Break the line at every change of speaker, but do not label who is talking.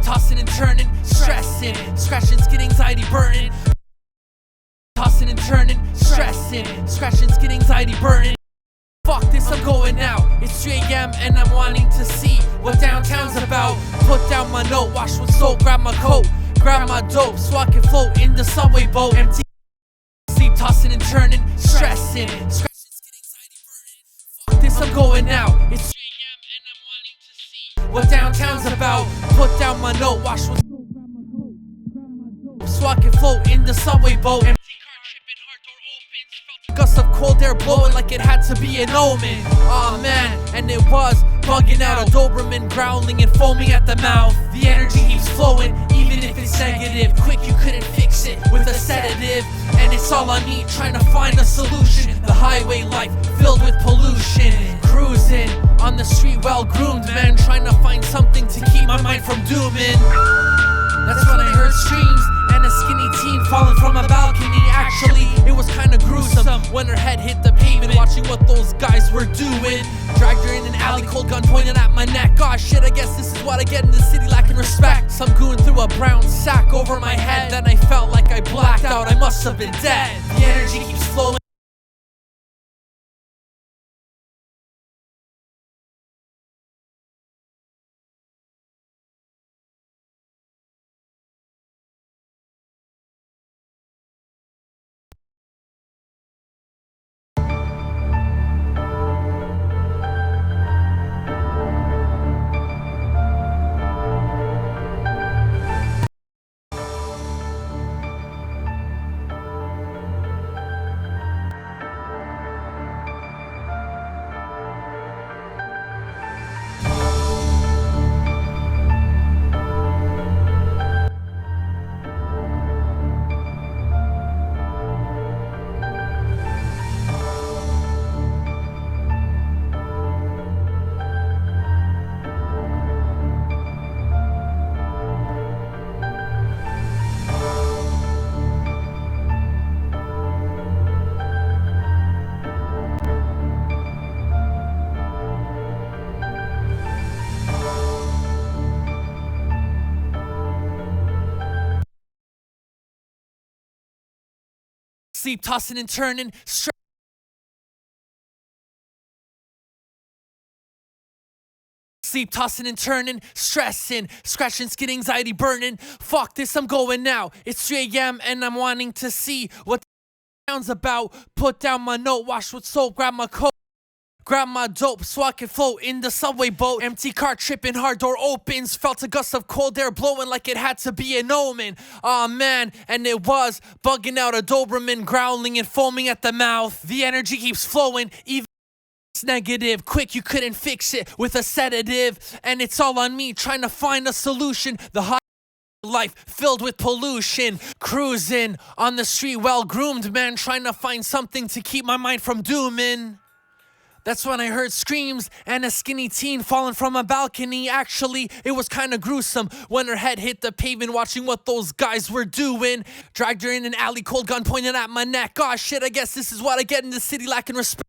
tossing and turning, stressing, scratching, skin, anxiety, burning. Tossing and turning, stressing, scratching, skin, anxiety, burning. Fuck this, I'm going out. It's 3 a.m. and I'm wanting to see what downtown's about. Put down my note, wash with soap, grab my coat, grab my dope, so I can float in the subway boat. Empty sleep, tossing and turning, stressing, scratching, skin, anxiety, burning. Fuck this, I'm going out. It's 3 a.m. and I'm wanting to see what downtown's about. Put down my note, wash with soap, grab my coat, grab my dope, so I can float in the subway boat. Gusts of cold air blowing like it had to be an omen. Aw man, and it was bugging out. A Doberman growling and foaming at the mouth. The energy keeps flowing, even if it's negative. Quick, you couldn't fix it with a sedative. And it's all on me, trying to find a solution. The highway life filled with pollution. Cruising on the street, well groomed man, trying to find something to keep my mind from dooming. That's when I heard screams and a skinny teen falling from a balcony. Actually, it was kinda gruesome when her head hit the pavement, watching what those guys were doing. Dragged her in an alley, cold gun pointed at my neck. Gosh shit, I guess this is what I get in the city, lacking respect. Some goon threw a brown sack over my head, then I felt like I blacked out, I must have been dead. The energy keeps flowing. Sleep, tossing and turning, sleep, tossing and turning, stressing, scratching, skin, anxiety, burning. Fuck this, I'm going now. It's 3 a.m. and I'm wanting to see what the sound's about. Put down my note, wash with soap, grab my coat, grab my dope, so I can float in the subway boat. Empty car tripping, hard door opens. Felt a gust of cold air blowing like it had to be an omen. Aw man, and it was bugging out. A Doberman growling and foaming at the mouth. The energy keeps flowing, even it's negative. Quick, you couldn't fix it with a sedative. And it's all on me, trying to find a solution. The high life filled with pollution. Cruising on the street, well groomed man, trying to find something to keep my mind from dooming. That's when I heard screams and a skinny teen falling from a balcony. Actually, it was kinda gruesome when her head hit the pavement, watching what those guys were doing. Dragged her in an alley, cold gun pointed at my neck. Gosh shit, I guess this is what I get in the city, lacking respect.